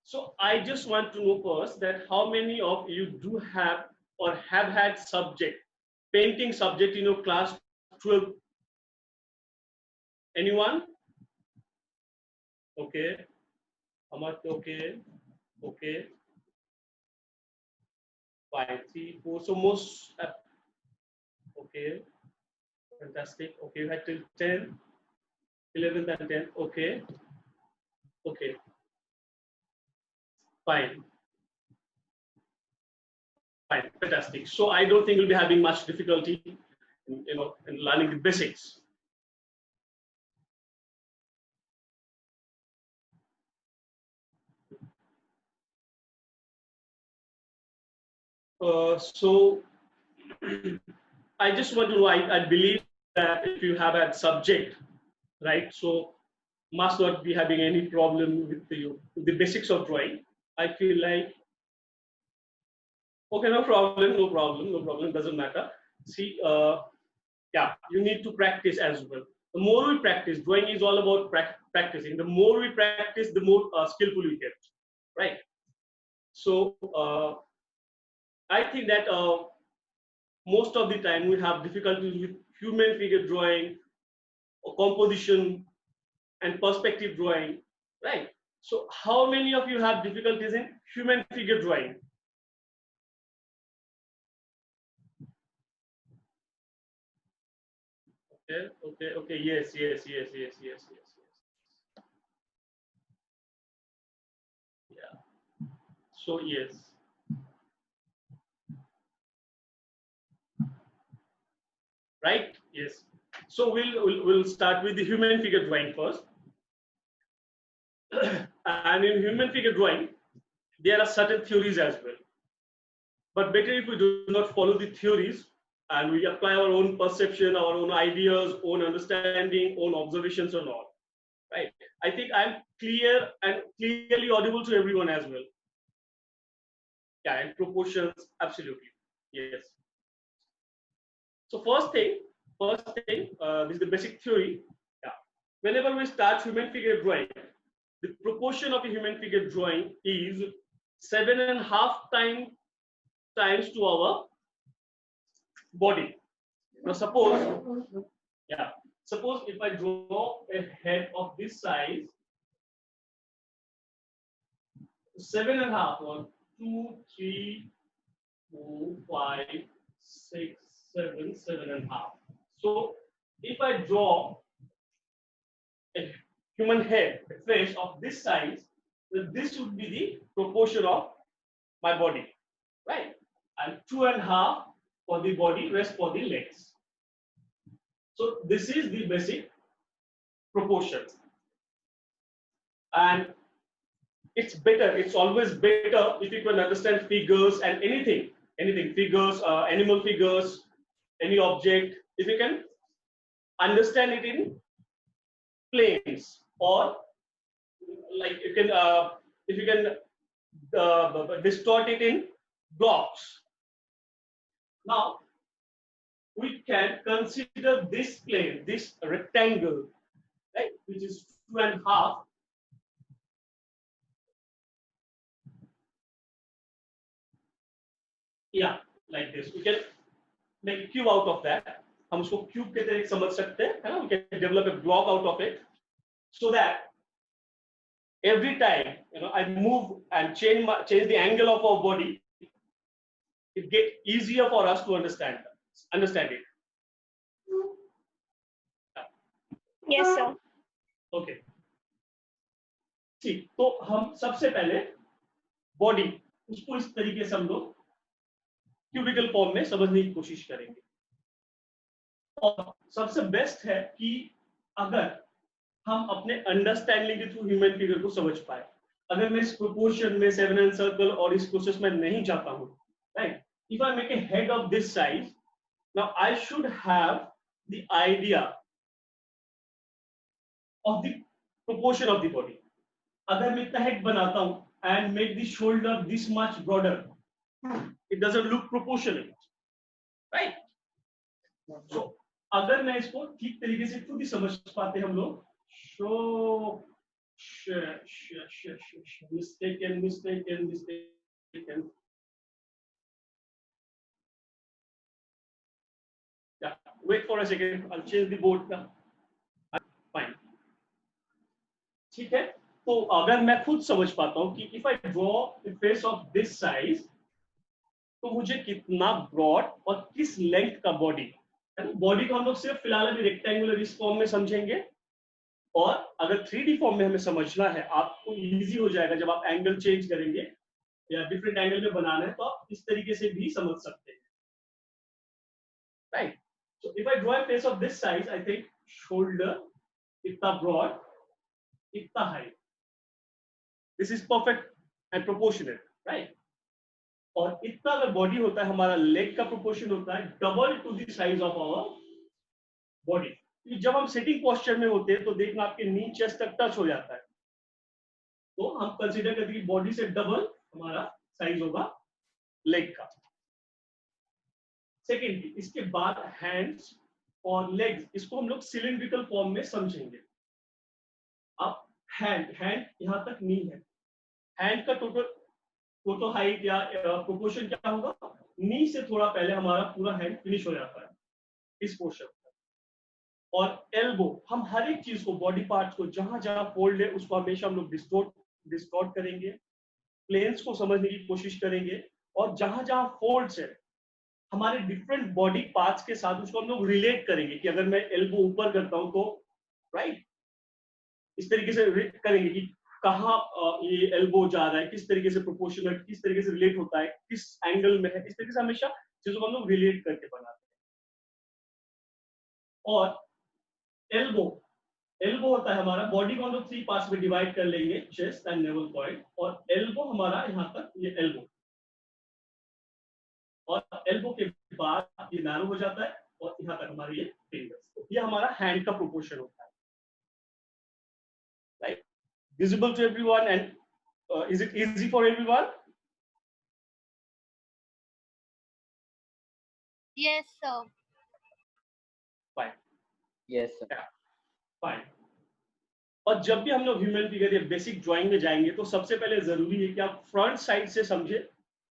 So I just want to know first that how many of you do have or have had subject, painting subject in your class 12? Anyone? Okay. Amat, okay. Okay. 5, 3, 4. So most, okay. Fantastic. Okay, you had till 10, 11th and 10th. Okay. Okay. Fine. Fine. Fantastic. So I don't think you'll be having much difficulty in learning the basics. So I just want to know, I believe that if you have a subject, right, so must not be having any problem with the basics of drawing. I feel like, okay, no problem, doesn't matter. See, yeah, you need to practice as well. The more we practice, drawing is all about practicing. The more we practice, the more skillful we get, right? So I think that most of the time we have difficulties with human figure drawing, or composition, and perspective drawing, right? So how many of you have difficulties in human figure drawing? Okay, yes. Yeah. So yes. Right? Yes. So we'll start with the human figure drawing first. And in human figure drawing, there are certain theories as well. But better if we do not follow the theories and we apply our own perception, our own ideas, own understanding, own observations and all. Right? I think I'm clear and clearly audible to everyone as well. Yeah, and proportions, absolutely. Yes. So first thing, this is the basic theory. Yeah. Whenever we start human figure drawing, the proportion of a human figure drawing is 7.5 times to our body. Now suppose if I draw a head of this size, 7.5, 1, 2, 3, 4, 5, 6, 7, 7.5. So if I draw a human head, a face of this size, then this would be the proportion of my body, right? And 2.5 for the body, rest for the legs. So this is the basic proportion. And it's always better if you can understand figures and anything, figures, animal figures, any object, if you can understand it in planes, or like you can, if you can distort it in blocks. Now, we can consider this plane, this rectangle, right, which is 2.5. Yeah, like this. We can make a cube out of that. हम उसको cube के तरह समझ सकते हैं, है ना? We can develop a block out of it, so that every time I move and change the angle of our body, it get easier for us to understand it. Yes, sir. Okay. ठीक, तो हम सबसे पहले body उसको इस तरीके से हम लोग क्यूबिकल फॉर्म में समझने की कोशिश करेंगे। और सबसे बेस्ट है कि अगर हम अपने अंडरस्टैंडिंग के थ्रू ह्यूमन फिगर को समझ पाए। अगर मैं इस प्रोपोर्शन में 7 एंड सर्कल और इस प्रोसेस में नहीं जाता हूं, right, if I make a head of this size, now I should have the idea of the proportion of the body. अगर मैं इतना हेड बनाता हूं and make the shoulder this much broader, it doesn't look proportional, right? So अगर मैं इसको ठीक तरीके से खुद ही समझ पाते हम लोग, so Mistaken. Yeah, wait for a second. I'll change the board. Fine. ठीक है. तो अगर मैं खुद समझ पाता हूँ कि if I draw a face of this size, तो मुझे कितना ब्रॉड और किस लेंथ का बॉडी, बॉडी को हम लोग सिर्फ फिलहाल अभी रेक्टेंगुलर इस फॉर्म में समझेंगे, और अगर 3D फॉर्म में हमें समझना है आपको इजी हो जाएगा जब आप एंगल चेंज करेंगे या डिफरेंट एंगल में बनाना है तो आप इस तरीके से भी समझ सकते हैं, right. So if I draw a face of this size, I think shoulder इतना ब्रॉड, इतना height, this is perfect and proportionate, right. और इतना अगर बॉडी होता है, हमारा लेग का प्रोपोर्शन होता है double to the size of our body. जब हम सिटिंग पोस्चर में होते हैं तो देखना आपके नी चेस्ट तक टच हो जाता है, तो हम कंसीडर करते हैं कि बॉडी से डबल हमारा साइज होगा लेग का. सेकेंडली, इसके बाद हैंड्स और लेग्स, इसको हम लोग सिलिंड्रिकल फॉर्म में समझेंगे. अब हैंड यहां तक नी है, हैंड का टोटल हाइट या प्रोपोर्शन क्या होगा, नी से थोड़ा पहले हमारा पूरा हैंड फिनिश हो जाता है इस पोर्शन. और एल्बो, हम हर एक चीज को, बॉडी पार्ट्स को जहां जहां फोल्ड है उसको हमेशा हम लोग डिस्टॉर्ट करेंगे, प्लेन्स को समझने की कोशिश करेंगे, और जहां जहां फोल्ड्स है हमारे डिफरेंट बॉडी पार्ट्स के साथ उसको हम लोग रिलेट करेंगे कि अगर मैं एल्बो ऊपर करता हूं तो, राइट, इस तरीके से करेंगे कि कहाँ ये एल्बो जा रहा है, किस तरीके से प्रोपोर्शनल, किस तरीके से रिलेट होता है, किस एंगल में है, इस तरीके से हमेशा चीजों को हम लोग रिलेट करके बनाते हैं. और एल्बो होता है हमारा, बॉडी को हम लोग 3 पार्ट्स में डिवाइड कर लेंगे, चेस्ट एंड नेवल पॉइंट, और एल्बो हमारा यहाँ तक, ये एल्बो, और एल्बो के बाद ये नैरो हो जाता है और यहाँ तक हमारे ये फिंगर्स. तो ये हमारा हैंड का प्रोपोर्शन होता है, right. Visible to everyone and is it easy for everyone? Yes, sir. Fine. Yes, sir. Fine. और जब भी हम लोग ह्यूमन फिगर या बेसिक ड्राइंग में जाएंगे तो सबसे पहले जरूरी है कि आप फ्रंट साइड से समझे.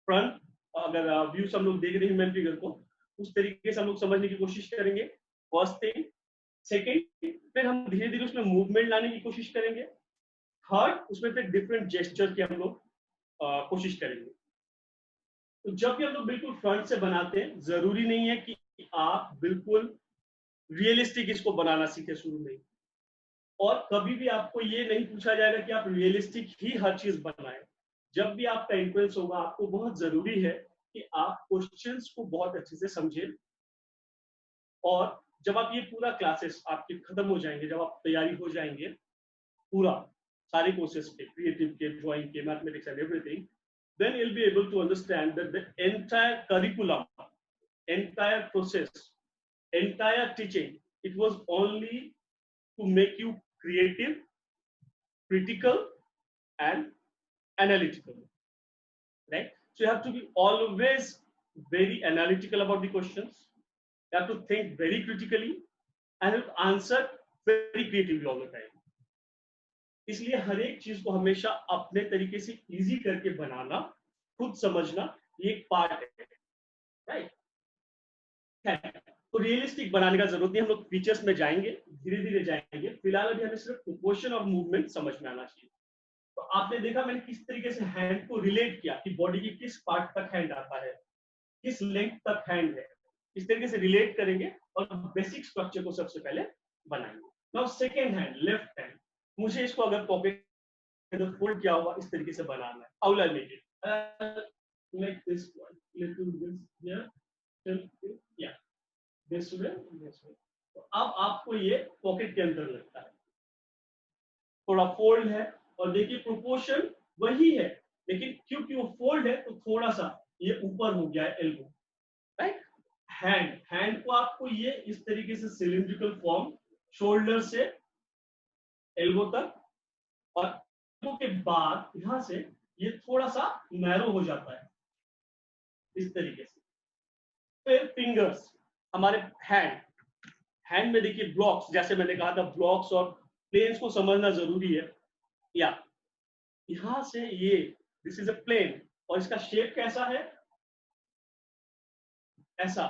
फ्रंट अगर व्यूज हम लोग देख रहे हैं ह्यूमन फिगर को, उस तरीके से हम लोग समझने की कोशिश करेंगे, फर्स्ट थिंग. सेकेंड, फिर हम धीरे धीरे उसमें मूवमेंट लाने की कोशिश करेंगे. थर्ड, उसमें फिर डिफरेंट जेस्चर की हम लोग कोशिश करेंगे. तो जब भी हम लोग बिल्कुल फ्रंट से बनाते हैं, जरूरी नहीं है कि आप बिल्कुल रियलिस्टिक इसको बनाना सीखे शुरू में, और कभी भी आपको ये नहीं पूछा जाएगा कि आप रियलिस्टिक ही हर चीज बनाएं. जब भी आपका इंट्रेंस होगा, आपको बहुत जरूरी है कि आप क्वेश्चंस को बहुत अच्छे से समझें. और जब आप ये पूरा क्लासेस आपके खत्म हो जाएंगे, जब आप तैयारी हो जाएंगे पूरा सारे कोर्सेस के, क्रिएटिव के, ड्राइंग के, mathematics and everything, then you'll be able to understand that the entire curriculum, entire process, entire teaching, it was only to make you creative, critical and analytical, right? So you have to be always very analytical about the questions, you have to think very critically and you have to answer very creatively all the time. इसलिए हर एक चीज को हमेशा अपने तरीके से easy करके बनाना, खुद समझना, ये एक पार्ट है, राइट. तो रियलिस्टिक बनाने का जरूरत नहीं, हम लोग फीचर्स में जाएंगे, धीरे धीरे जाएंगे. फिलहाल अभी हमें सिर्फ प्रोपोर्शन और मूवमेंट समझ में आना चाहिए. तो आपने देखा मैंने किस तरीके से हैंड को रिलेट किया कि बॉडी की किस पार्ट तक हैंड आता है, किस लेंथ तक हैंड है, इस तरीके से रिलेट करेंगे और बेसिक स्ट्रक्चर को सबसे पहले बनाएंगे. Now second hand, left hand, मुझे इसको अगर पॉकेट फोल्ड किया हुआ इस तरीके से बनाना है. How will I make it? like this one, little this here, yeah, this way. तो अब आपको ये पॉकेट के अंदर लगता है, थोड़ा फोल्ड है, और देखिए प्रोपोर्शन वही है, लेकिन क्योंकि वो फोल्ड है तो थोड़ा सा ये ऊपर हो गया है एल्बो, राइट. हैंड को आपको ये इस तरीके से सिलिंड्रिकल फॉर्म, शोल्डर से एल्बो तक, और एल्बो के बाद यहां से ये थोड़ा सा नैरो हो जाता है इस तरीके से. फिर फिंगर्स, हमारे हैंड में देखिए ब्लॉक्स, जैसे मैंने कहा था ब्लॉक्स और प्लेन्स को समझना जरूरी है. या यहां से ये दिस इज अ प्लेन और इसका शेप कैसा है, ऐसा।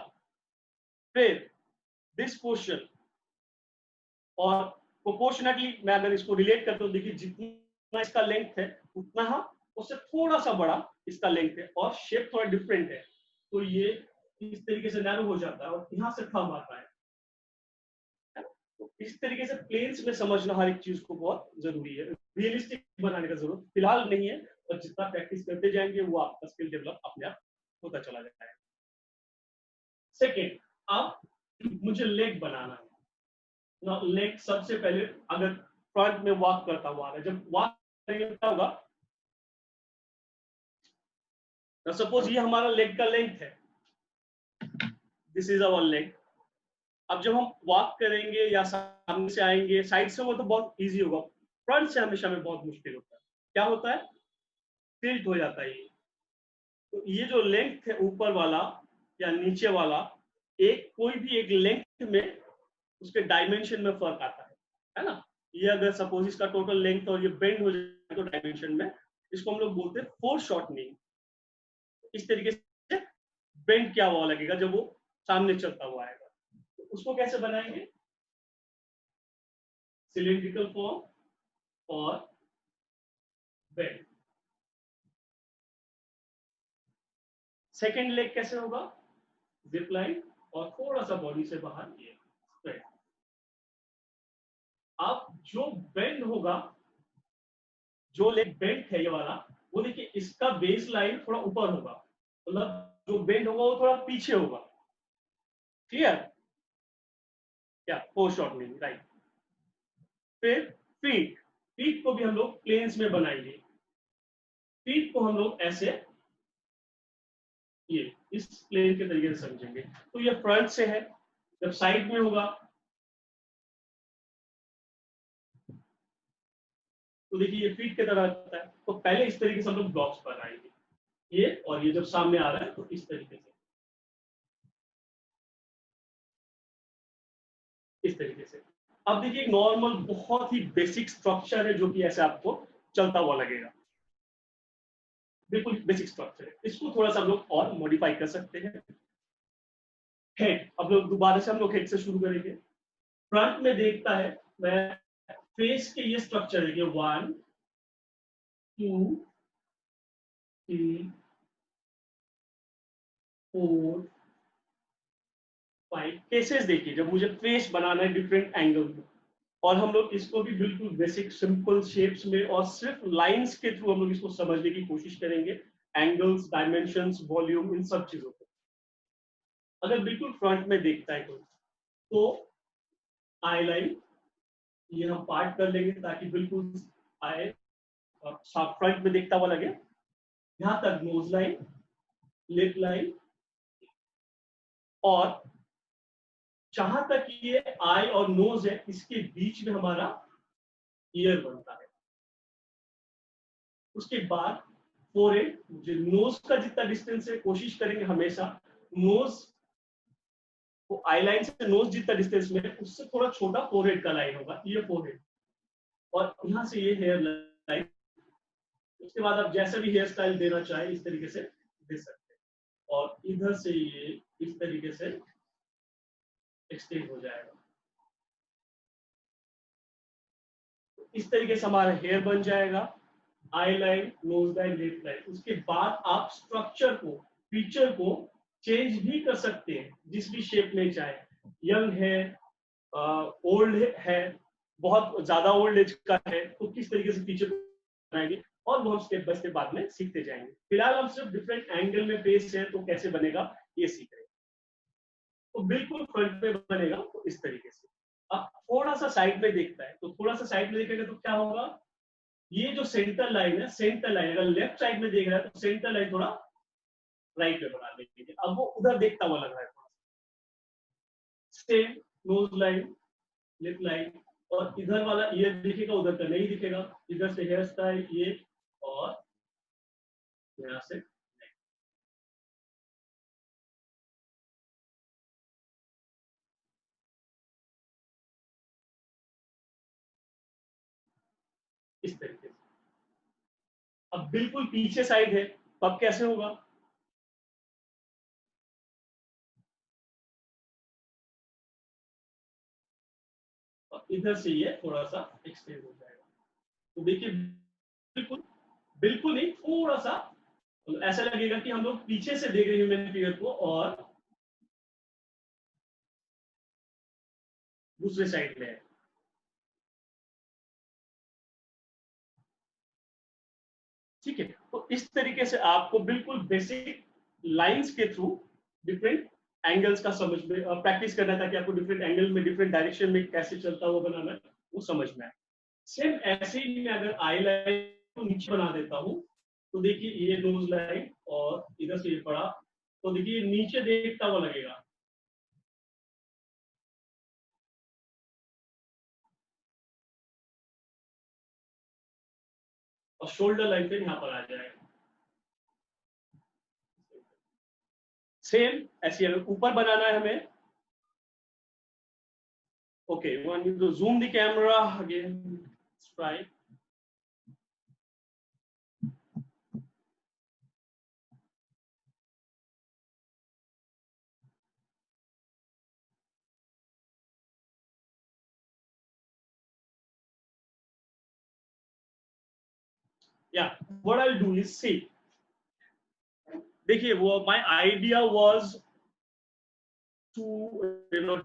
फिर दिस पोर्शन और प्रोपोर्शनेटली मैं अगर इसको रिलेट करता हूं, देखिए जितना इसका लेंथ है उतना उससे थोड़ा सा बड़ा इसका लेंथ है और शेप थोड़ा डिफरेंट है, तो ये इस तरीके से नैरो हो जाता है और यहां से थंब आता है। तो इस तरीके से प्लेन्स में समझना हर एक चीज को बहुत जरूरी है, रियलिस्टिक बनाने का जरूरत फिलहाल नहीं है, और जितना प्रैक्टिस करते जाएंगे वो आपका स्किल डेवलप अपने आप होता चला जाता है। सेकेंड, अब मुझे लेग बनाना है ना। लेग सबसे पहले अगर फ्रंट में वॉक करता हुआ है, जब वॉक करेंगे क्या होगा, सपोज ये हमारा लेग का लेंथ है, दिस इज अवर लेग। अब जब हम वॉक करेंगे या सामने से आएंगे, साइड से हो तो बहुत इजी होगा, फ्रंट से हमेशा में बहुत मुश्किल होता है। क्या होता है, टिल्ट हो जाता है ये। तो ये जो लेंथ है ऊपर वाला या नीचे वाला, एक कोई भी एक लेंथ में उसके डायमेंशन में फर्क आता है ना। ये अगर सपोज इसका टोटल लेंथ और ये बेंड हो जाए तो डायमेंशन में, इसको हम लोग बोलते हैं फोर शॉर्टनिंग। इस तरीके से बेंड क्या हुआ लगेगा जब वो सामने चलता हुआ आएगा। तो उसको कैसे बनाएंगे, सिलिंड्रिकल फॉर्म और बेंड। सेकेंड लेग कैसे होगा, जिप लाइन और थोड़ा सा बॉडी से बाहर ये स्प्रेड। अब जो बेंड होगा, जो लेग बेंड है ये वाला, वो देखिए इसका बेस लाइन थोड़ा ऊपर होगा, मतलब जो बेंड होगा वो थोड़ा पीछे होगा। क्लियर, क्या फोर शॉर्टनिंग, राइट। फिर फीट, फीट को भी हम लोग प्लेन्स में बनाएंगे। फीट को हम लोग ऐसे ये इस प्लेन के तरीके से समझेंगे। तो ये फ्रंट से है, जब साइड में होगा तो देखिए ये फीट की तरह आता है। तो पहले इस तरीके से हम लोग ब्लॉक्स बनाएंगे, ये और ये जब सामने आ रहा है तो इस तरीके से, इस तरीके से। अब देखिए एक नॉर्मल बहुत ही बेसिक स्ट्रक्चर है जो कि ऐसे आपको चलता हुआ लगेगा, बिल्कुल बेसिक स्ट्रक्चर है। इसको थोड़ा सा हम लोग और मॉडिफाई कर सकते हैं। हेड, अब लोग दोबारा से हम लोग हेड से शुरू करेंगे। फ्रंट में देखता है, मैं फेस के ये स्ट्रक्चर है, 1 2 3 4 5 केसेस देखिए जब मुझे फेस बनाना है डिफरेंट एंगल में। और हम लोग इसको भी बिल्कुल बेसिक सिंपल शेप्स में और सिर्फ लाइंस के थ्रू हम लोग इसको समझने की कोशिश करेंगे, एंगल्स, डायमेंशंस, वॉल्यूम, इन सब चीजों को। अगर बिल्कुल फ्रंट में देखता है कोई, तो आई लाइन ये हम पार्ट कर लेंगे ताकि बिल्कुल आए, फ्रंट में देखता हुआ लगे। यहां तक नोज लाइन, लिप लाइन, और जहां तक ये आई और नोज है इसके बीच में हमारा ईयर बनता है। उसके बाद फोरहेड, जो नोज का जितना डिस्टेंस है कोशिश करेंगे हमेशा नोज तो आई लाइन से नोज जितना डिस्टेंस में है उससे थोड़ा छोटा फोरहेड का लाइन होगा, ये फोरहेड। और यहां से ये हेयर लाइन। उसके बाद आप जैसे भी हेयर स्टाइल देना चाहे इस तरीके से दे सकते हैं, और इधर से ये इस तरीके से एक्सटेंड हो जाएगा। इस तरीके से हमारा हेयर बन जाएगा, eye line, nose line, lip line. उसके बाद आप स्ट्रक्चर को, फीचर को चेंज भी कर सकते हैं जिस भी शेप में चाहे। यंग है, ओल्ड है, बहुत ज्यादा ओल्ड एज का है, तो किस तरीके से फीचर बनाएंगे, और वो हम स्टेप बाय स्टेप बाद में सीखते जाएंगे। फिलहाल हम सिर्फ डिफरेंट एंगल में फेस है तो कैसे बनेगा ये सीख रहे हैं। तो बिल्कुल फ्रंट में बनेगा तो इस तरीके से। अब थोड़ा सा साइड में देखता है, तो थोड़ा सा साइड में देखेगा तो क्या होगा, ये जो सेंटर लाइन है, सेंटर लाइन अगर लेफ्ट साइड में देख रहा है तो सेंटर लाइन थोड़ा राइट में बना देंगे। अब वो उधर देखता हुआ लग रहा है, थोड़ा same nose line, lip line, और इधर वाला ईयर दिखेगा उधर का नहीं दिखेगा। इधर से हेयर स्टाइल ये, और यहाँ से इस तरीके से। अब बिल्कुल पीछे साइड है, तो अब कैसे होगा? इधर से ये थोड़ा सा एक्सटेंड हो जाएगा। तो देखिए बिल्कुल बिल्कुल नहीं, थोड़ा सा तो ऐसा लगेगा कि हम लोग पीछे से देख रहे हैं ह्यूमन फिगर को और दूसरे साइड में है। ठीक है, तो इस तरीके से आपको बिल्कुल बेसिक लाइंस के थ्रू डिफरेंट एंगल्स का समझ में प्रैक्टिस करना है, ताकि आपको डिफरेंट एंगल में डिफरेंट डायरेक्शन में कैसे चलता हुआ बनाना है वो समझ में आए। सेम ऐसे ही मैं अगर आई लाइन को नीचे बना देता हूँ, तो देखिए ये नोज लाइन और इधर से ये पड़ा, तो देखिए नीचे देखता हुआ लगेगा। और शोल्डर लाइन पे यहाँ पर आ जाएगा। सेम ऐसे अगर ऊपर बनाना है हमें, okay one two zoom the camera again, try. Yeah, what I'll do is see, देखिए वो my idea was to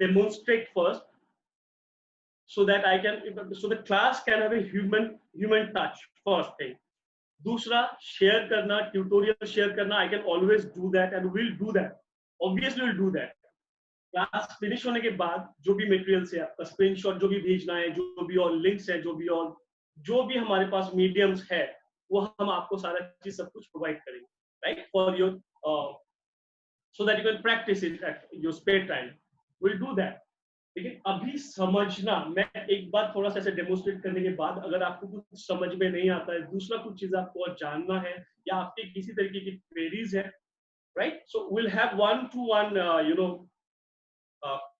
demonstrate first, so that I can, so the class can have a human touch first thing. दूसरा share करना, tutorial share करना, I can always do that and will do that, obviously will do that. Class finish होने के बाद जो भी material है आपका स्क्रीनशॉट जो भी भेजना है, जो भी और लिंक्स है, जो भी हमारे पास मीडियम्स है, वो हम आपको सारा चीज सब कुछ प्रोवाइड करेंगे, right, for your so that you can practice it at your spare time. We'll do that. लेकिन अभी समझना, मैं एक बार थोड़ा सा ऐसे डेमोन्स्ट्रेट करने के बाद अगर आपको कुछ समझ में नहीं आता है, दूसरा कुछ चीज आपको और जानना है, या आपके किसी तरीके की क्वेरीज है, right, so will have one to one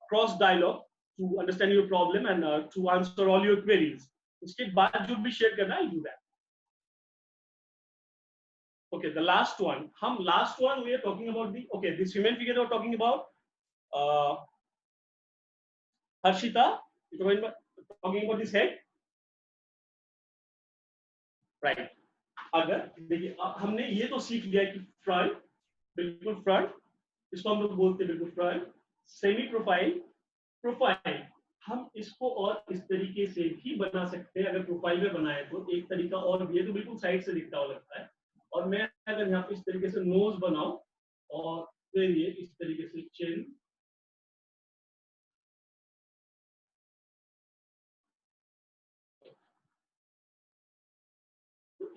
cross dialogue to understand your problem and to answer all your queries. उसके बाद जो भी शेयर करना है, do that. Okay, the last one. Last one we are talking about this human figure we are talking about. Uh, Harshita, you're talking about this head, right? अगर देखिए हमने ये तो सीख लिया कि फ्रंट, बिल्कुल फ्रंट, इसको हम लोग बोलते हैं बिल्कुल फ्रंट, सेमी प्रोफाइल, प्रोफाइल। हम इसको और इस तरीके से भी बना सकते हैं। अगर प्रोफाइल में बनाए तो एक तरीका और भी है, तो बिल्कुल साइड से दिखता हुआ लगता है। और मैं अगर यहाँ पे इस तरीके से नोज बनाऊं और फिर ये इस तरीके से चिन,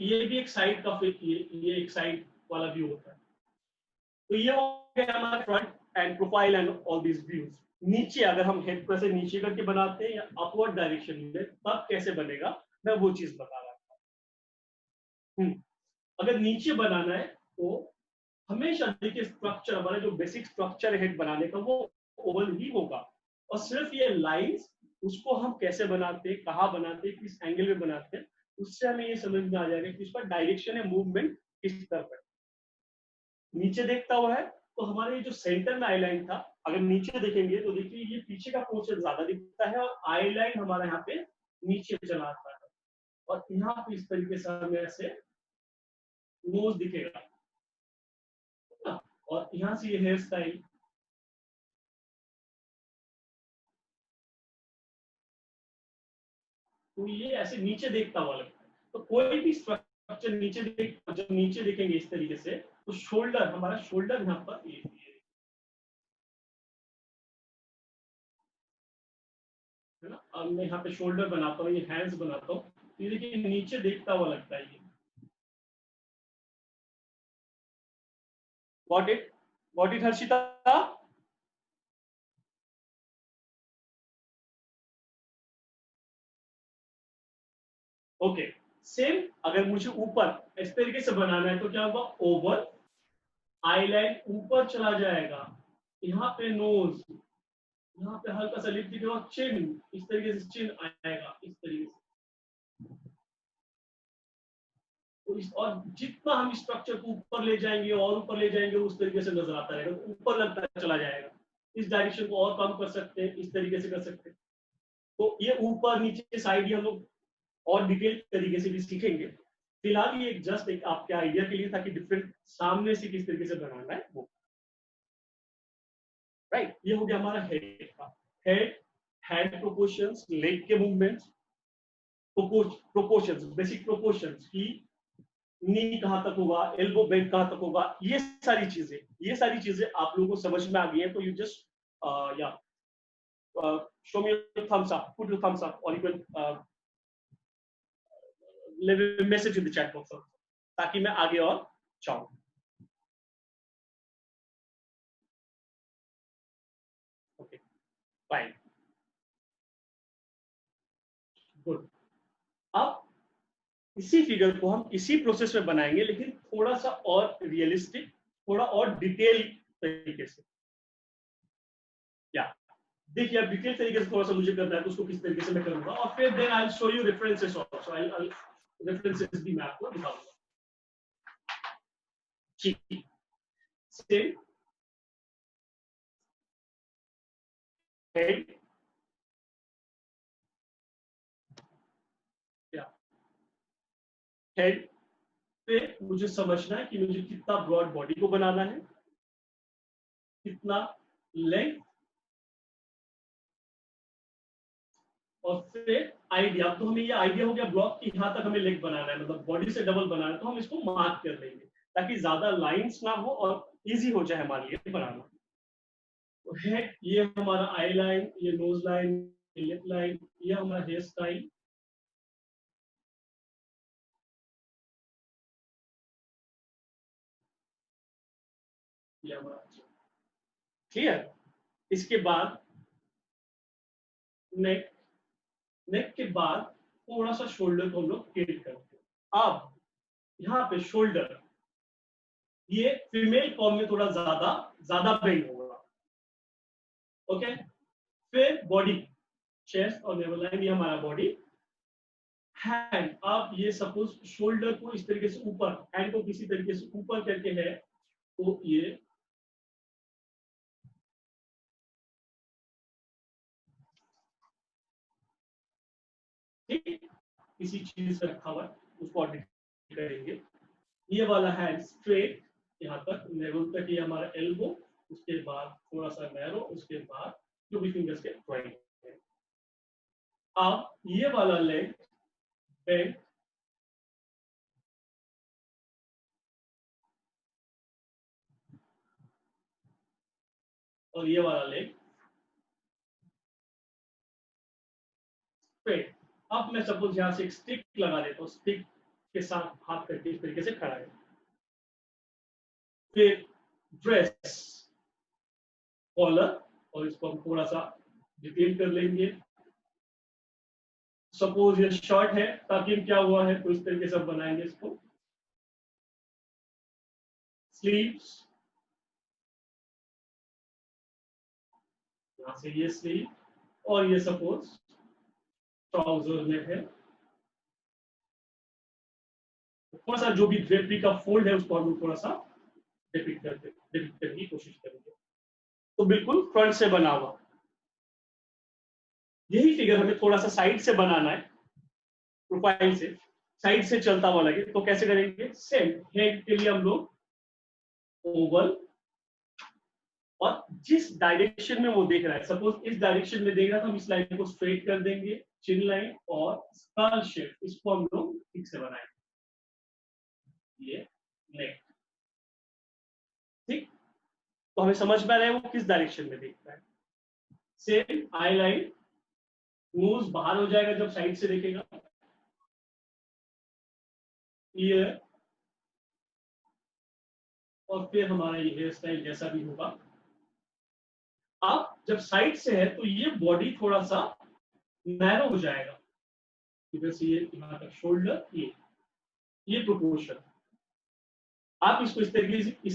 ये भी एक साइड का फिट, ये एक साइड वाला व्यू होता है। तो ये हो गया हमारा front end profile and all this views. नीचे अगर हम हेड पर से नीचे करके बनाते हैं या अपवर्ड डायरेक्शन में, तब कैसे बनेगा, मैं वो चीज बता रहा था। अगर नीचे बनाना है तो हमेशा देखिए स्ट्रक्चर, हमारा जो बेसिक स्ट्रक्चर है हेड बनाने का, वो ओवल ही होगा। और सिर्फ ये लाइंस, उसको हम कैसे बनाते हैं, कहाँ बनाते हैं, किस एंगल में बनाते हैं, उससे हमें ये समझ में आ जाएगा कि उसका डायरेक्शन है, मूवमेंट किस तरफ है। नीचे देखता हुआ है तो हमारे जो सेंटर में आई लाइन था, अगर नीचे देखेंगे तो देखिए ये पीछे का पोर्शन ज्यादा दिखता है और आई लाइन हमारा यहाँ पे नीचे चला आता है। और यहाँ पे इस तरीके से हमें ऐसे नोज दिखेगा ना? और यहाँ से ये हेयर स्टाइल, तो ये ऐसे नीचे देखता हुआ लगता है। तो कोई भी स्ट्रक्चर जब नीचे देखेंगे इस तरीके से, तो शोल्डर, हमारा शोल्डर यहाँ पर ये है ना। अब मैं यहाँ पे शोल्डर बनाता हूँ, ये हैंड्स बनाता हूँ, तो ये देखिए नीचे देखता हुआ लगता है ये। Got it? Got it, Harshita? Okay, same अगर मुझे ऊपर इस तरीके से बनाना है तो क्या होगा, ओवल, आई लाइन ऊपर चला जाएगा, यहाँ पे नोज, यहाँ पे हल्का सा लिप दिखेगा, चिन इस तरीके से चिन आएगा इस तरीके से। तो तो और जितना हम स्ट्रक्चर को ऊपर ले जाएंगे और ऊपर ले जाएंगे उस तरीके से नजर आता रहेगा, ऊपर लगता चला जाएगा। इस डायरेक्शन को और कम कर सकते हैं, इस तरीके से कर सकते हैं। तो ये ऊपर नीचे साइड हम लोग और डिटेल तरीके से भी सीखेंगे। फिलहाल ये जस्ट एक आपके आइडिया के लिए था कि डिफरेंट सामने से किस तरीके से बनाना है वो। राइट, ये हो गया हमारा हेड का। हेड, हैंड प्रोपोर्शंस, लेग के मूवमेंट्स, प्रोपोर्शंस, बेसिक प्रोपोर्शंस की नी कहां तक होगा, एल्बो बेंड कहां तक होगा, ये सारी चीजें आप लोगों को समझ में आ गई है। तो यू जस्ट या show me your thumbs up, put your thumbs up, or you can leave a message in the chat box ताकि मैं आगे और जाऊं। Okay, fine, good. अब इसी फिगर को हम इसी प्रोसेस में बनाएंगे, लेकिन थोड़ा सा और रियलिस्टिक, थोड़ा और डिटेल तरीके से। या देखिए, अब डिटेल तरीके से थोड़ा सा मुझे करना है तो उसको किस तरीके से मैं करूंगा, और फिर then I will show you references also. I references भी मैं आपको दिखाऊंगा। ठीक, सेम हेड, या हेड पे मुझे समझना है कि मुझे कितना ब्रॉड बॉडी को बनाना है, कितना लेंथ, और फिर आइडिया। तो हमें ये आइडिया हो गया ब्लॉक की यहां तक हमें लेग बनाना है, मतलब बॉडी से डबल बनाना है, तो हम इसको मार्क कर लेंगे ताकि ज्यादा लाइंस ना हो और इजी हो जाए हमारे लिए बनाना। तो हेड, ये हमारा आई लाइन, ये नोज लाइन, ये लिप लाइन, ये हमारा हेयर स्टाइल। ये हमारा क्लियर। इसके बाद नेक, नेक के बाद थोड़ा सा शोल्डर को हम लोग टिल्ट करते हैं। अब यहाँ पे शोल्डर, ये फीमेल फॉर्म में थोड़ा ज्यादा बेंड होगा। ओके, फिर बॉडी, चेस्ट और नेवल लाइन, ये हमारा बॉडी। हैंड, आप ये सपोज शोल्डर को इस तरीके से ऊपर, हैंड को किसी तरीके से ऊपर करके है, तो ये ठीक किसी चीज से रखा हुआ है, उसको ऑडिट करेंगे। ये वाला हैंड स्ट्रेट यहाँ तक, नेवल तक, ये हमारा एल्बो, उसके बाद थोड़ा सा नैरो, उसके बाद जो भी फिंगर्स के ड्राइंग। अब ये वाला लेग बेंड, और ये वाला लेग स्ट्रेट। अब मैं सपोज यहाँ से एक स्टिक लगा देता हूँ, स्टिक के साथ हाथ करके इस तरीके से खड़ा है। फिर ड्रेस, कॉलर, और इसको हम थोड़ा सा डिटेल कर लेंगे। सपोज ये शर्ट है, ताकि क्या हुआ है तो इस तरीके से बनाएंगे इसको। स्लीव्स, यहाँ से ये स्लीव, और ये सपोज ट्राउजर में है। थोड़ा सा जो भी ड्रेपरी का फोल्ड है उसको हम थोड़ा सा डिपिक्ट करने की कोशिश करेंगे। तो बिल्कुल फ्रंट से बना हुआ। यही फिगर हमें थोड़ा सा साइड से बनाना है, प्रोफाइल से, साइड से चलता हुआ लगे। तो कैसे करेंगे? सेम हेड के लिए हम लोग ओवल, और जिस डायरेक्शन में वो देख रहा है, सपोज इस डायरेक्शन में देख रहा है तो हम इस लाइन को स्ट्रेट कर देंगे, चिन लाइन और स्कल शेप, इसको हम लोग ठीक से बनाएंगे। ये नेक, ठीक। तो हमें समझ में आ रहा है वो किस डायरेक्शन में देख रहा है। सेम आई लाइन, नोज बाहर हो जाएगा जब साइड से देखेगा। ईयर, और फिर हमारा ये हेयर स्टाइल जैसा भी होगा। अब जब साइड से है तो ये बॉडी थोड़ा सा नैरो हो जाएगा, इधर से ये यहाँ तक शोल्डर, ये प्रोपोर्शन। आप इसको इस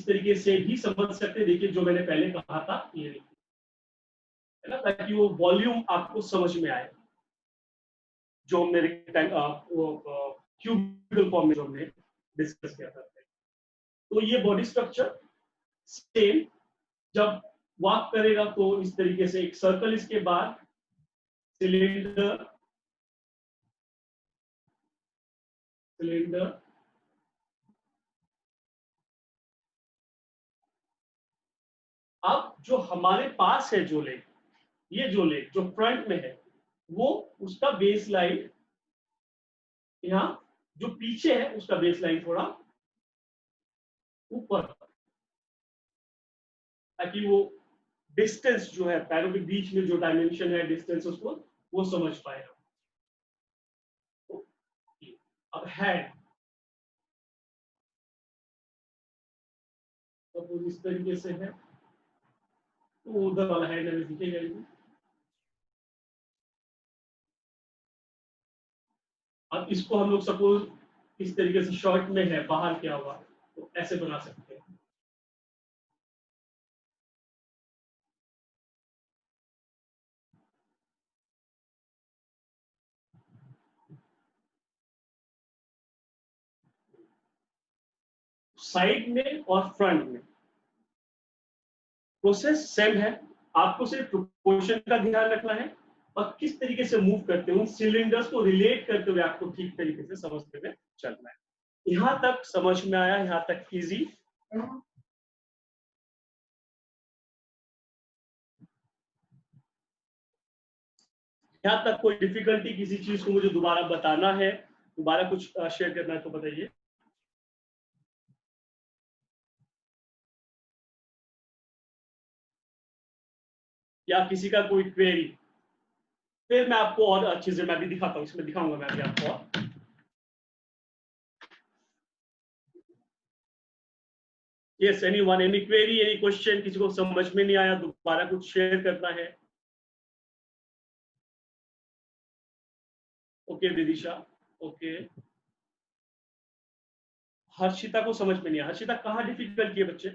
तरीके से भी समझ सकते हैं। देखिए जो मैंने पहले कहा था, ये है ना, ताकि वो वॉल्यूम आपको समझ में आए। जो हमने क्यूबिकल फॉर्म में जो हमने डिस्कस किया था। तो ये बॉडी स्ट्रक्चर सेम, जब वॉक करेगा तो इस तरीके से एक सर्कल, इसके बाद सिलेंडर, सिलेंडर, अब जो हमारे पास है जो लेग, ये जो लेग जो फ्रंट में है, वो उसका बेस लाइन यहां, जो पीछे है उसका बेस लाइन थोड़ा ऊपर, ताकि वो डिस्टेंस जो है पैरों के बीच में जो डायमेंशन है डिस्टेंस उसको वो समझ पाएगा। तो अब हेड, तो इस तरीके से है, तो उधर वाला हेड हमें दिखेगा ही। अब इसको हम लोग सपोज इस तरीके से शॉर्ट में है, बाहर क्या हुआ, तो ऐसे बना सकते हैं। साइड में और फ्रंट में प्रोसेस सेम है, आपको सिर्फ प्रोपोर्शन का ध्यान रखना है और किस तरीके से मूव करते हैं, उन सिलेंडर्स को रिलेट करते हुए आपको ठीक तरीके से समझते हुए चलना है। यहां तक समझ में आया, यहां तक इजी। यहां तक कोई डिफिकल्टी, किसी चीज को मुझे दोबारा बताना है, दोबारा कुछ शेयर करना है तो बताइए। या किसी का कोई क्वेरी, फिर मैं आपको और चीजें मैं भी दिखाता हूँ, इसमें दिखाऊंगा मैं भी आपको और। Yes, anyone, any query, any question, किसी को समझ में नहीं आया, दोबारा कुछ शेयर करना है? Okay Vidisha, okay. हर्षिता को समझ में नहीं आया, हर्षिता कहाँ डिफिकल्ट किए बच्चे?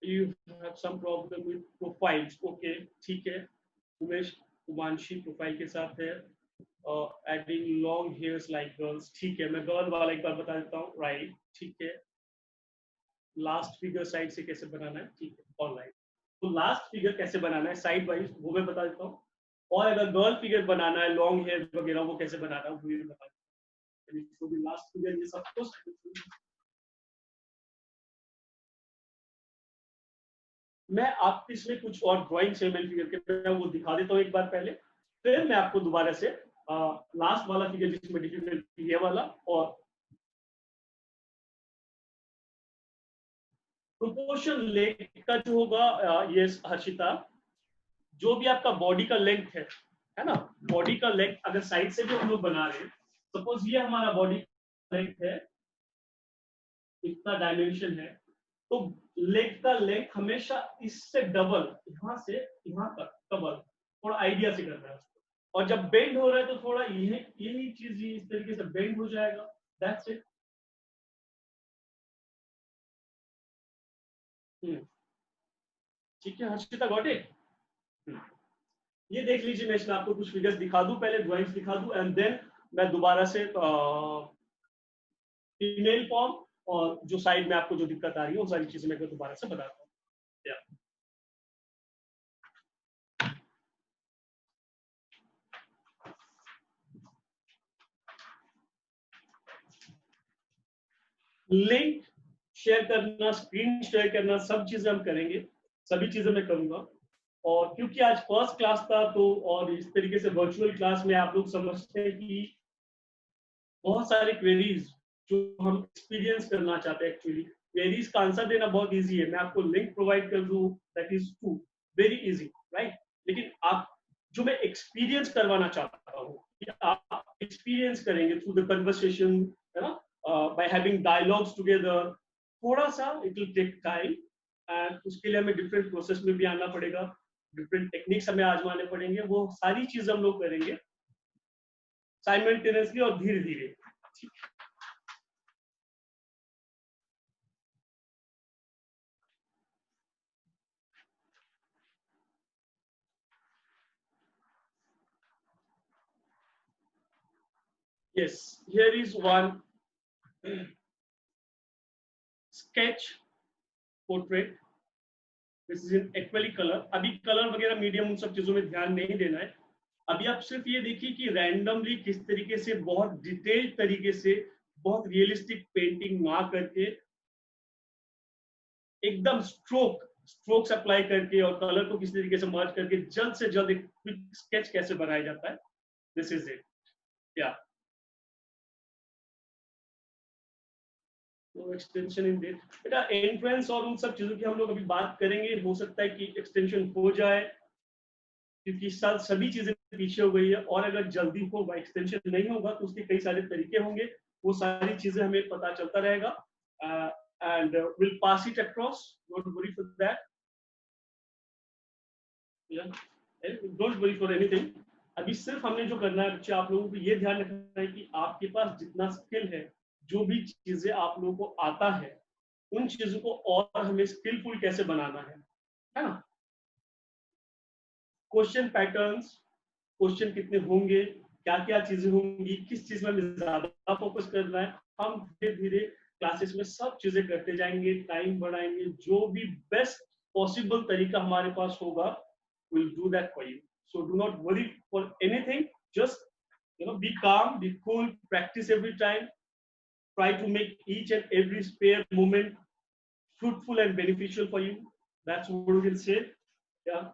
You have some problem with profiles, okay ठीक है। उमेश, उमांशी प्रोफाइल के साथ है, adding long hairs like girls, ठीक है, मैं गर्ल वाला एक बार बता देता हूँ, राइट, ठीक है। लास्ट फिगर साइड से कैसे बनाना है, ठीक है, ऑनलाइन। तो लास्ट फिगर कैसे बनाना है साइड वाइज वो मैं बता देता हूँ, और अगर गर्ल फिगर बनाना है लॉन्ग हेयर वगैरह वो कैसे बनाना है वो भी बता देता हूँ। लास्ट फिगर ये सब कुछ मैं आपको इसमें कुछ और ड्राइंग से फिगर के मैं वो दिखा देता हूँ एक बार पहले, फिर मैं आपको दोबारा से लास्ट वाला फिगर जिसमें डिफिकल्टी ये वाला, और प्रोपोर्शन लेंथ का जो होगा, ये हर्षिता, जो भी आपका बॉडी का लेंथ है ना, बॉडी का लेंथ अगर साइड से भी हम लोग बना रहे हैं, सपोज ये हमारा बॉडी लेंथ है, इतना डायमेंशन है, तो लेग का लेंथ हमेशा इससे डबल, यहां से यहां तक डबल, थोड़ा आइडिया से करना है उसको। और जब बेंड हो रहा है तो थोड़ा यही चीज इस तरीके से बेंड हो जाएगा, दैट्स इट। ठीक है हर्षिता, गॉट इट। ये देख लीजिए, मैं इसमें आपको कुछ फिगर्स दिखा दूं, पहले ड्राइंग्स दिखा दूं, एंड देन मैं दोबारा से फीमेल फॉर्म और जो साइड में आपको जो दिक्कत आ रही है वो सारी चीजें मैं दोबारा से बताता हूँ। लिंक शेयर करना, स्क्रीन शेयर करना, सब चीजें हम करेंगे, सभी चीजें मैं करूंगा। और क्योंकि आज फर्स्ट क्लास था तो, और इस तरीके से वर्चुअल क्लास में आप लोग समझते हैं कि बहुत सारे क्वेरीज जो हम एक्सपीरियंस करना चाहते हैं, एक्चुअली क्वेरीज का आंसर देना बहुत इजी है, मैं आपको लिंक प्रोवाइड कर दूं, that is too very easy, right. लेकिन आप जो मैं एक्सपीरियंस करवाना चाहता हूँ कि आप एक्सपीरियंस करेंगे थ्रू द कन्वर्सेशन, है ना, बाय हैविंग डायलॉग्स टुगेदर, थोड़ा सा it will take time, and उसके लिए हमें डिफरेंट प्रोसेस में भी आना पड़ेगा, डिफरेंट टेक्निक्स हमें आजमाने पड़ेंगे, वो सारी चीज हम लोग करेंगे साइमल्टेनियसली और धीरे धीरे। Yes, here is one sketch, portrait, this is in acrylic colour. अभी कलर वगैरह मीडियम उन सब चीजों में ध्यान नहीं देना है। अभी आप सिर्फ ये देखिए कि रैंडमली किस तरीके से बहुत डिटेल तरीके से बहुत रियलिस्टिक पेंटिंग ना करके एकदम स्ट्रोक्स अप्लाई करके और कलर को किस तरीके से मर्ज करके जल्द से जल्द एक क्विक स्केच कैसे बनाया जाता है, दिस इज इट। या तो एक्सटेंशन इन डेट बेटा, एंट्रेंस और उन सब चीजों की हम लोग अभी बात करेंगे। हो सकता है कि एक्सटेंशन हो जाए क्योंकि इस साल सभी चीजें पीछे हो गई है, और अगर जल्दी होगा एक्सटेंशन नहीं होगा तो उसके कई सारे तरीके होंगे, वो सारी चीजें हमें पता चलता रहेगा। And will pass it across, don't worry for that, don't worry for anything. अभी सिर्फ हमने जो करना है बच्चे, आप लोगों को ये ध्यान रखना है कि आपके पास जितना स्किल है, जो भी चीजें आप लोगों को आता है, उन चीजों को और हमें स्किलफुल कैसे बनाना है ना। क्वेश्चन पैटर्न्स, क्वेश्चन कितने होंगे, क्या क्या चीजें होंगी, किस चीज में हमें ज्यादा फोकस करना है, हम धीरे धीरे क्लासेस में सब चीजें करते जाएंगे, टाइम बढ़ाएंगे, जो भी बेस्ट पॉसिबल तरीका हमारे पास होगा, will do that for you. So do not worry for anything, just be calm, be cool, practice every time, try to make each and every spare moment fruitful and beneficial for you. That's what we can say. Yeah.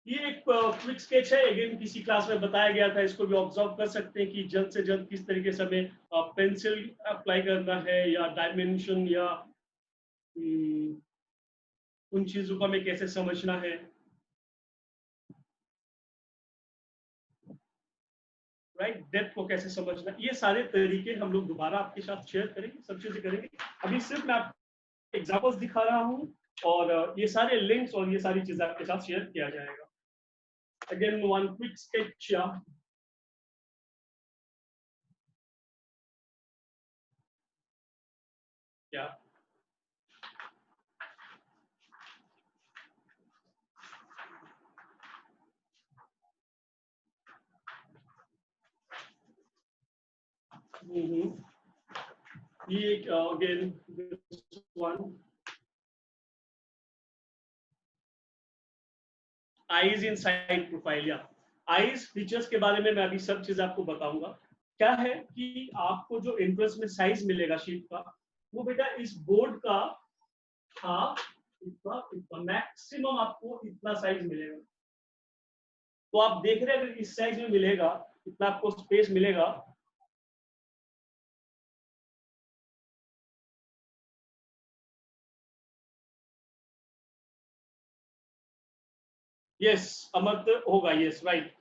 ये एक quick sketch है, again किसी class में बताया गया था, इसको भी ऑब्जर्व कर सकते हैं कि जल्द से जल्द किस तरीके से हमें पेंसिल अप्लाई करना है, या डायमेंशन, या उन चीजों को हमें कैसे समझना है, राइट, डेप्थ को कैसे समझना, ये सारे तरीके हम लोग दोबारा आपके साथ शेयर करेंगे, सब चीजें करेंगे। अभी सिर्फ मैं आपको एग्जाम्पल्स दिखा रहा हूँ, और ये सारे लिंक्स और ये सारी चीजें आपके साथ शेयर किया जाएगा। Again one quick sketch. या ये again this one, eyes in side profile, या आईज फीचर्स के बारे में मैं अभी सब चीज आपको बताऊंगा। क्या है कि आपको जो एंट्रेंस में साइज मिलेगा शीट का, वो बेटा इस बोर्ड का था इतना इतना, मैक्सिमम आपको इतना साइज मिलेगा। तो आप देख रहे हैं अगर इस साइज में मिलेगा, इतना आपको स्पेस मिलेगा, यस अमर्त होगा, यस राइट,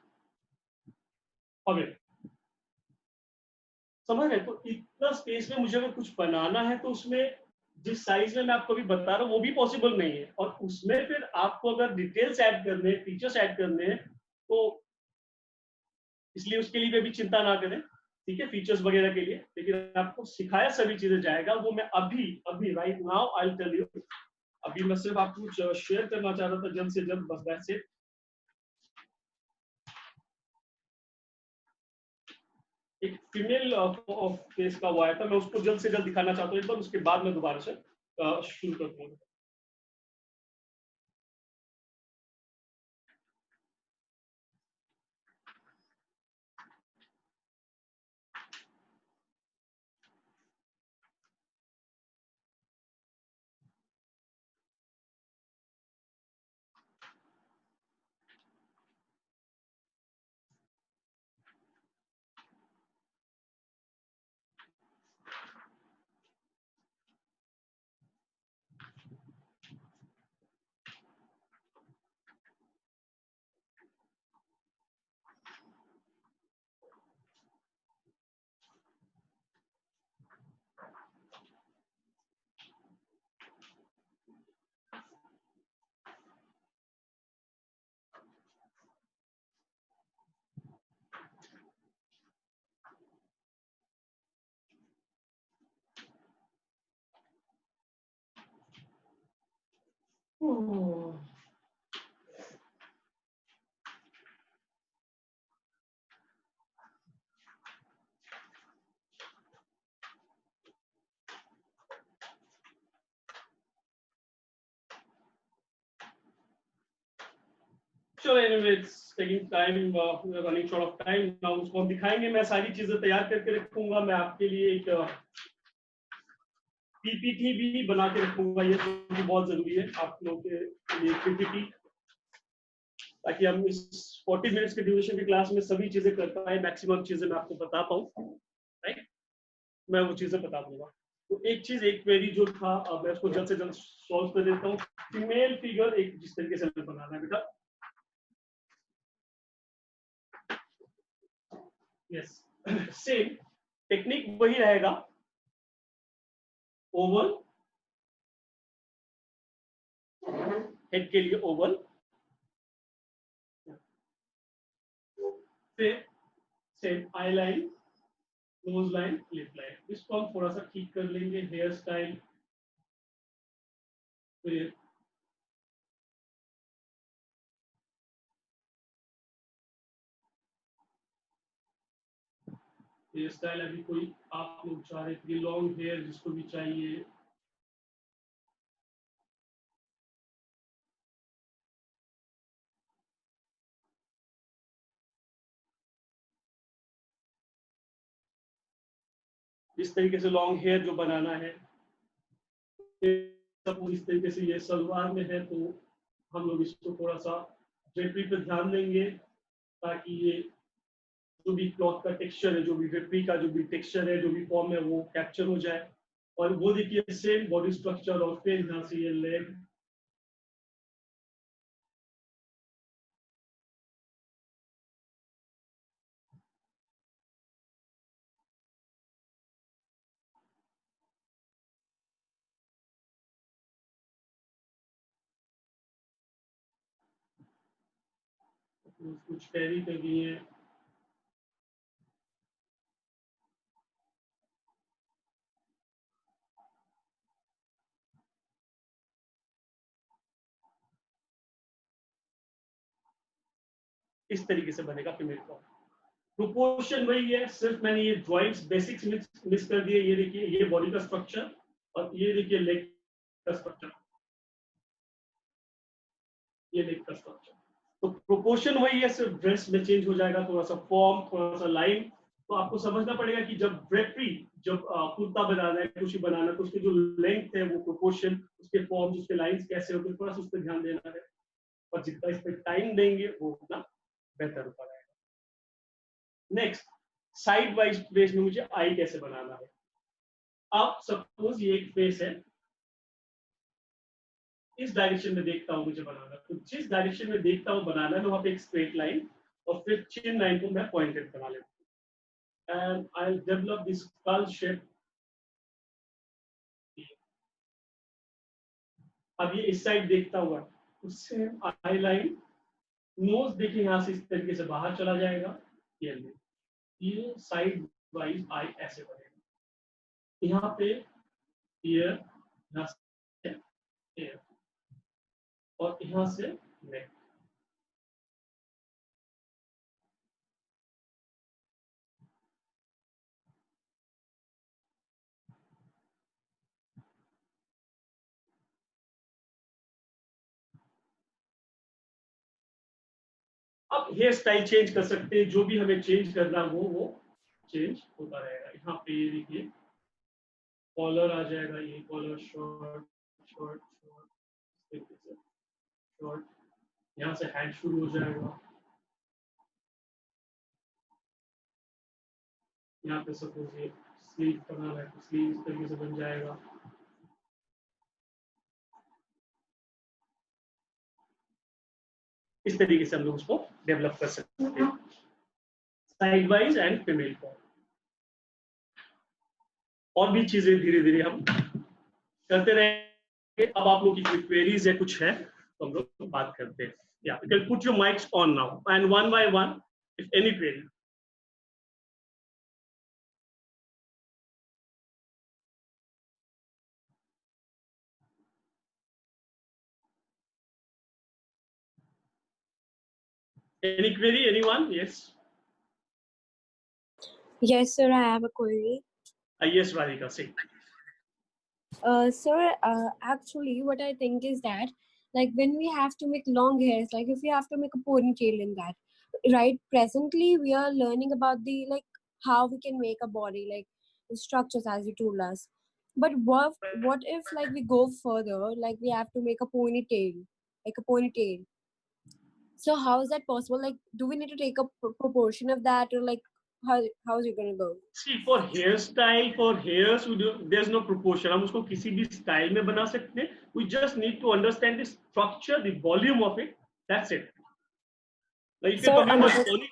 समझ रहे। तो इतना स्पेस में मुझे अगर कुछ बनाना है तो उसमें जिस साइज में मैं आपको अभी बता रहा हूँ वो भी पॉसिबल नहीं है, और उसमें फिर आपको अगर डिटेल्स ऐड करने, फीचर्स ऐड करने हैं, तो इसलिए उसके लिए भी अभी चिंता ना करें, ठीक है, फीचर्स वगैरह के लिए। लेकिन आपको सिखाया सभी चीजें जाएगा, वो मैं अभी अभी right now I tell you. अभी मैं सिर्फ आपको शेयर करना चाह रहा था जल्द से जल्द, बस दैट्स इट। एक फीमेल फेस का वो आया था, मैं उसको जल्द से जल्द दिखाना चाहता हूँ एक बार, उसके बाद मैं दोबारा से शुरू करता हूँ। Oh. चलो anyway, it's taking time, we are running short of time now. उसको हम दिखाएंगे, मैं सारी चीजें तैयार करके रखूंगा, मैं आपके लिए एक पीपीटी भी बना के रखूंगा, ये भी बहुत जरूरी है आप लोगों के लिए पीपीटी, ताकि हम इस 40 मिनट्स के ड्यूरेशन की क्लास में सभी चीजें कर पाए, मैक्सिमम चीजें मैं आपको बता पाऊँ, राइट? मैं वो चीजें बता दूंगा। तो एक चीज, एक क्वेरी जो था, अब मैं उसको जल्द से जल्द सॉल्व कर देता हूँ। फीमेल फिगर एक जिस तरीके से बनाना है बेटा, यस, सेम टेक्निक वही रहेगा, ओवल, हेड के लिए ओवल, फिर same eye line, nose line, lip line, इसको हम थोड़ा सा ठीक कर लेंगे, हेयर स्टाइल, फिर हेयर स्टाइल अभी कोई आप लोग चाह रहे थे लॉन्ग हेयर जिसको भी चाहिए, इस तरीके से लॉन्ग हेयर जो बनाना है, सब इस तरीके से, ये सलवार में है तो हम लोग इसको थोड़ा सा ड्रेपरी पे ध्यान देंगे, ताकि ये जो भी क्लॉथ का टेक्सचर है, जो भी ड्रेपरी का जो भी टेक्सचर है, जो भी फॉर्म है, वो कैप्चर हो जाए। और वो देखिए सेम बॉडी स्ट्रक्चर, और फिर यहाँ से ये लेग, कुछ कैरी कर दिए हैं, इस तरीके से बनेगा फीमेल फॉर्म। प्रोपोर्शन वही है, सिर्फ मैंने ये जॉइंट्स बेसिक्स मिस कर दिए। ये देखिए, ये बॉडी का स्ट्रक्चर, और ये देखिए लेग का स्ट्रक्चर, ये लेग का स्ट्रक्चर। तो प्रोपोर्शन वही है, सिर्फ ड्रेस में चेंज हो जाएगा, थोड़ा सा फॉर्म, थोड़ा सा लाइन। तो आपको समझना पड़ेगा कि जब ड्रेपरी, जब कुर्ता बनाना है, कुछ बनाना है, तो उसकी जो लेंथ है, वो प्रोपोर्शन, उसके फॉर्म, उसके लाइंस कैसे होते हैं, थोड़ा सा उस पर ध्यान देना है। और जितना इस पर टाइम देंगे वो उतना बेहतर हो पाएगा। नेक्स्ट, साइड वाइज फेस में मुझे आई कैसे बनाना है। आप सपोज ये एक फेस है, इस डायरेक्शन में देखता हूं मुझे बनाना, तो जिस डायरेक्शन में देखता हूं बनाना है, वहां पे एक स्ट्रेट लाइन, और फिर चिन लाइन को मैं पॉइंटेड बना लेता हूं, and I develop this skull shape. अब ये इस साइड देखता हुआ, उससे आई लाइन, नोज देखिए यहाँ से इस तरीके से बाहर चला जाएगा, ये साइड वाइज आई ऐसे बनेगा, यहाँ पे ईयर, यहाँ से ईयर, और यहाँ से नेक। अब हेयर स्टाइल चेंज कर सकते हैं, जो भी हमें चेंज करना हो वो चेंज होता रहेगा। यहाँ पे ये देखिए कॉलर आ जाएगा, ये collar short short short short, यहाँ से हैंड शुरू हो जाएगा, यहाँ पे सपोज ये स्लीव बनाना है तो स्लीव इस तरीके से बन जाएगा। इस तरीके से हम लोग उसको डेवलप कर सकते हैं, side wise and female form. और भी चीजें धीरे धीरे हम करते रहेंगे। अब आप लोग की कोई क्वेरीज है, कुछ है तो हम लोग बात करते हैं। या you can put your mics on now and one by one if any query. Any query? Anyone? Yes. Yes, sir, I have a query. Yes, Radhika, say. Sir, actually, what I think is that, like, when we have to make long hairs, like, if we have to make a ponytail in that, right? Presently, we are learning about the, like, how we can make a body, like, the structures, as you told us. But what if, like, we go further, like, we have to make a ponytail, like a ponytail. So how is that possible? Like, do we need to take a proportion of that, or like, how is it gonna go? See, for hairstyle, for hairs, there's no proportion. हम उसको किसी भी style में बना सकते हैं. We just need to understand the structure, the volume of it. That's it. Like if you're Sir, talking about pony,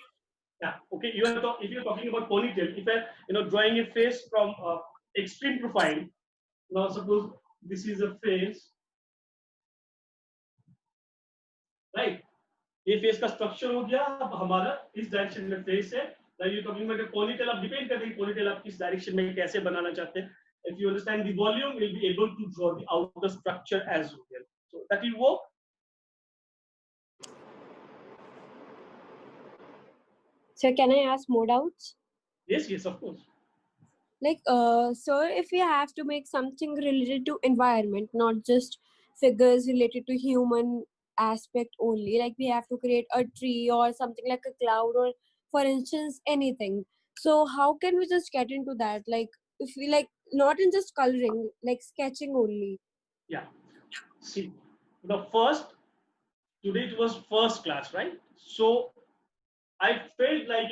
yeah, okay. If you're talking about ponytail, if I drawing a face from extreme profile. Now suppose this is a face, right? ये face का structure हो गया. अब हमारा इस direction में face है. Now you're talking about a ponytail. आप डिपेंड करते हैं ponytail आप किस डायरेक्शन में कैसे बनाना चाहते हैं. If you understand the volume, you'll be able to draw the outer structure as well. So that will work. sir, can I ask more doubts? Yes, yes, of course. Like, sir, if we have to make something related to environment, not just figures related to human aspect only, like we have to create a tree or something like a cloud, or for instance anything. So how can we just get into that? Like, if we, like, not in just coloring, like sketching only. Yeah. See, the first today it was first class, right? So I felt like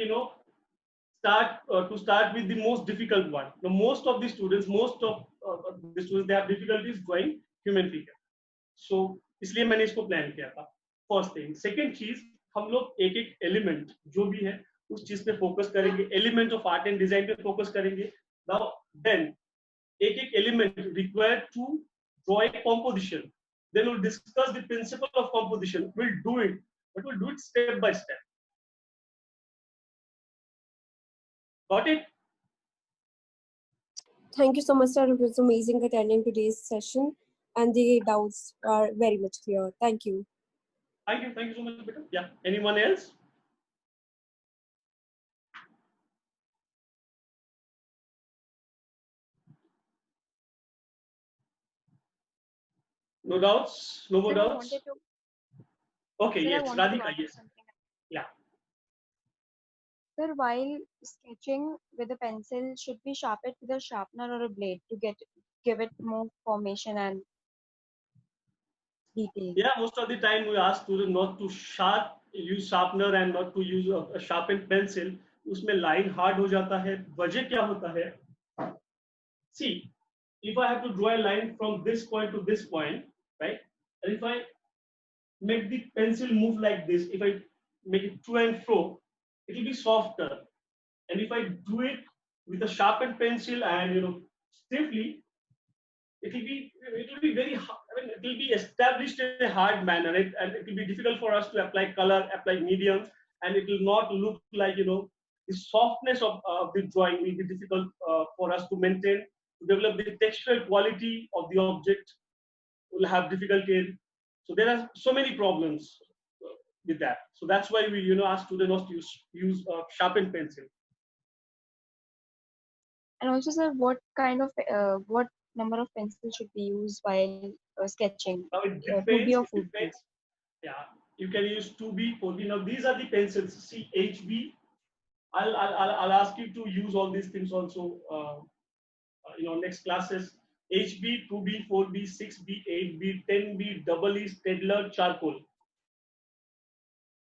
start with the most difficult one. The most of the students, the students, they have difficulties drawing human figure. So इसलिए मैंने इसको plan किया था. First thing. Second चीज, हम लोग एक एक एलिमेंट जो भी है उस चीज पे फोकस करेंगे. Element of art and design पे फोकस करेंगे. नाउ देन एक एक element required to draw a composition. Then we'll discuss the principle of composition. We'll do it, but we'll do it step by step. Got it? Thank you so much, sir. It was amazing attending today's session, and the doubts are very much clear. Thank you. Thank you so much, Beta. Yeah. Anyone else? No doubts? No more Sir, I doubts? wanted to, Okay, sir, I yes, wanted to Radhika, add yes. something. Yeah. Sir, while sketching with a pencil, should we sharpen with a sharpener or a blade to give it more formation and detail? Yeah, most of the time we ask students not to use sharpener and not to use a sharpened pencil. उसमें line hard हो जाता है. वजह क्या होता है? See, if I have to draw a line from this point to this point, right? And if I make the pencil move like this, if I make it to and fro, it will be softer. And if I do it with a sharpened pencil and stiffly, it will be very it will be established in a hard manner, and it will be difficult for us to apply color, apply medium, and it will not look like the softness of the drawing will be difficult for us to maintain, to develop the textural quality of the object. Will have difficulty in. So there are so many problems with that. So that's why we ask students not to use sharpened pencil. And also, sir, what number of pencils should be used while sketching? Now it 2B depends. or It 4B? depends. Yeah, you can use 2B, 4B. Now these are the pencils. See, HB. I'll ask you to use all these things also. Next classes. HB, 2B, 4B, 6B, 8B, 10B, double E, Stedler, charcoal.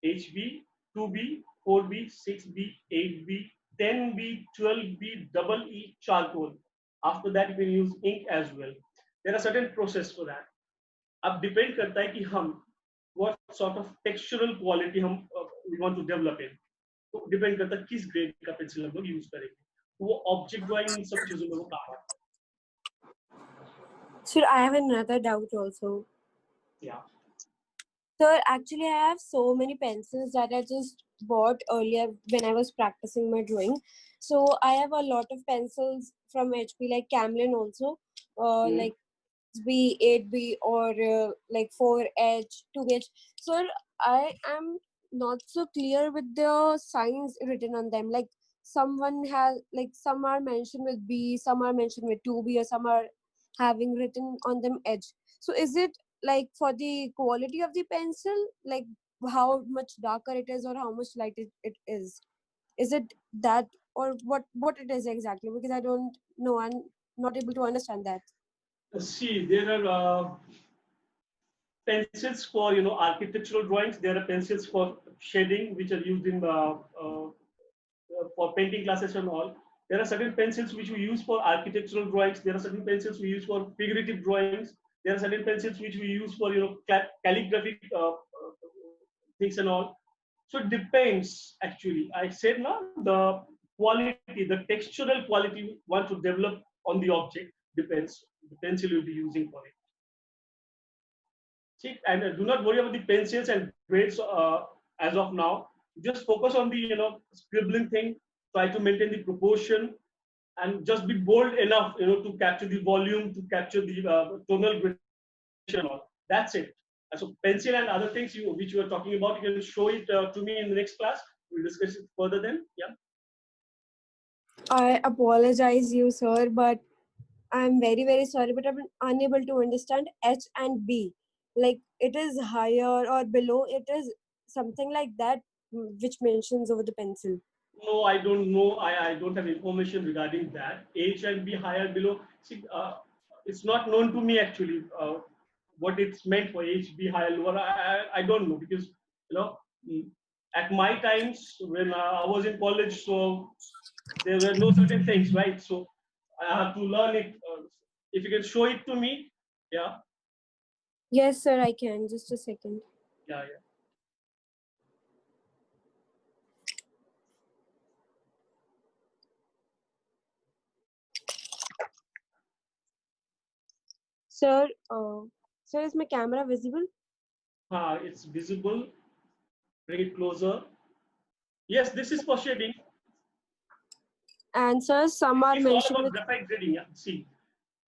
HB, 2B, 4B, 6B, 8B, 10B, 12B, double E, charcoal. After that, you can use ink as well. There are certain process for that. अब depend करता है कि हम what sort of textural quality हम we want to develop in. तो depend करता है किस ग्रेड का पेंसिल हम लोग यूज करेंगे. वो ऑब्जेक्ट ड्राइंग इन सब चीजों में वो काम आता है. Sir, I have another doubt also. Yeah. Sir, actually, I have so many pencils that I just bought earlier when I was practicing my drawing. So I have a lot of pencils from HP, like Camlin also, like B, 8B, or like 4H, 2H. Sir, I am not so clear with the signs written on them. Like someone has, like some are mentioned with B, some are mentioned with 2B, or some are having written on them edge. So is it like for the quality of the pencil, like how much darker it is or how much light it is? Is it that, or what it is exactly? Because I don't know, I'm not able to understand that. See, there are pencils for architectural drawings. There are pencils for shading, which are used in for painting classes and all. There are certain pencils which we use for architectural drawings. There are certain pencils we use for figurative drawings. There are certain pencils which we use for calligraphic things and all. So it depends actually. I said now the quality, the textural quality want to develop on the object depends the pencil you'll be using for it. See, and do not worry about the pencils and grades as of now. Just focus on the scribbling thing. Try to maintain the proportion and just be bold enough to capture the volume, to capture the tonal gradation. That's it. And so pencil and other things which you were talking about, you can show it to me in the next class. We'll discuss it further then. Yeah. I apologize you, sir, but I'm very, very sorry, but I'm unable to understand H and B. Like it is higher or below, it is something like that, which mentions over the pencil. No, I don't know. I don't have information regarding that. H and B higher below. See, it's not known to me actually what it's meant for H, B higher lower. I don't know because mm, at my times when I was in college, so there were no certain things, right? So I have to learn it. If you can show it to me, yeah, Yes, sir, I can. Just a second. yeah. Sir, sir, is my camera visible? It's visible. Bring it closer. Yes, this is for shading. And sir, some are It's all mentioned about with. graphite grading. Yeah. See,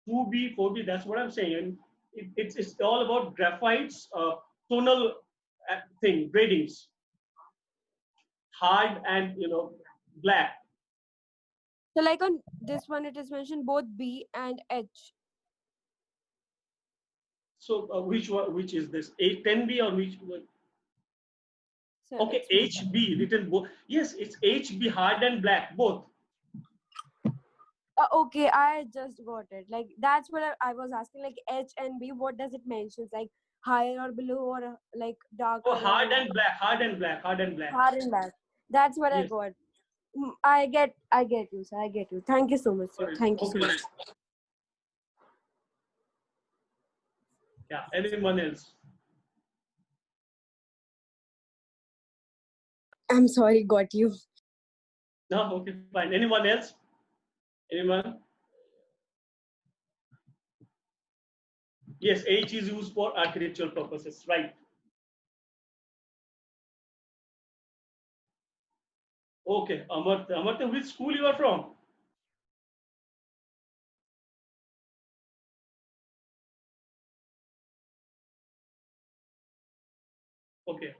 2B, 4B, that's what I'm saying. And it's all about graphites, tonal thing, gradings, hard and black. So like on this one, it is mentioned both B and H. So which one? Which is this? 10B or which one? Sir, Okay, it's HB written both. Yes, it's HB hard and black both. okay, I just got it. Like that's what I was asking. Like H and B, what does it mention? Like higher or below, or like darker Oh, or hard light? and black, hard and black, hard and black. Hard and black. That's what I Yes. got. I get you, sir. I get you. Thank you so much, sir. Thank you so Okay. much. Yeah. Anyone else? I'm sorry, got you. No. Okay. Fine. Anyone else? Anyone? Yes, H is used for architectural purposes, right? Okay, Amartya. Amartya, which school you are from? Okay.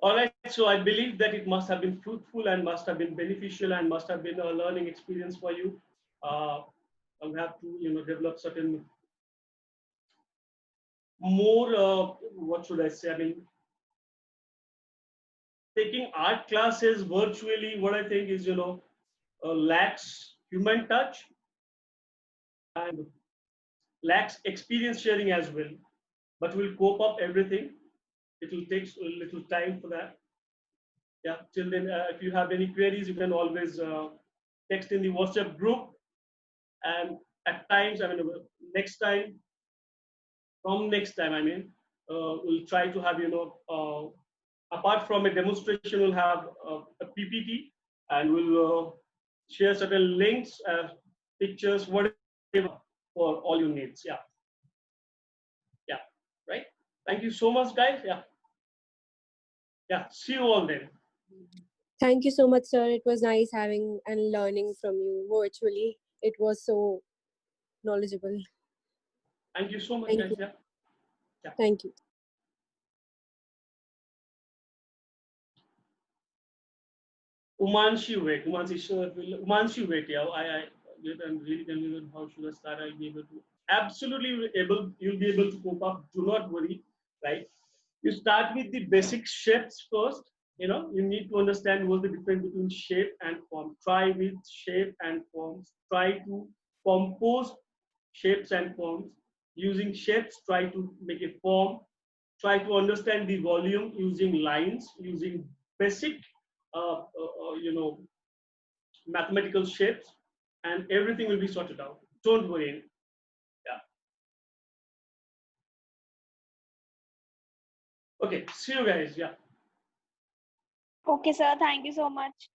All right. So I believe that it must have been fruitful and must have been beneficial and must have been a learning experience for you. You have to, develop certain more. What should I say? I mean, taking art classes virtually. What I think is, lacks human touch and lacks experience sharing as well. But we'll cope up everything. It will take a little time for that. Yeah, till then, if you have any queries, you can always text in the WhatsApp group. And at times, I mean, next time, from next time, I mean, we'll try to have, apart from a demonstration, we'll have a PPT and we'll share certain links, pictures, whatever for all your needs. Yeah. Yeah. Right. Thank you so much, guys. Yeah. Yeah. See you all then. Thank you so much, sir. It was nice having and learning from you virtually. It was so knowledgeable. Thank you so much, Thank guys. you. Yeah. Yeah. Thank you. Umanshi, wait. Umanshi, wait. Yeah, I'm really confused. How should I start? I'll be able to. Absolutely able. You'll be able to cope up. Do not worry. Right. You start with the basic shapes first. You need to understand what's the difference between shape and form. Try with shape and forms. Try to compose shapes and forms. Using shapes, try to make a form. Try to understand the volume using lines, using basic, uh, uh, uh, mathematical shapes, and everything will be sorted out. Don't worry. Yeah. Okay. See you guys. Yeah. Okay, sir. Thank you so much.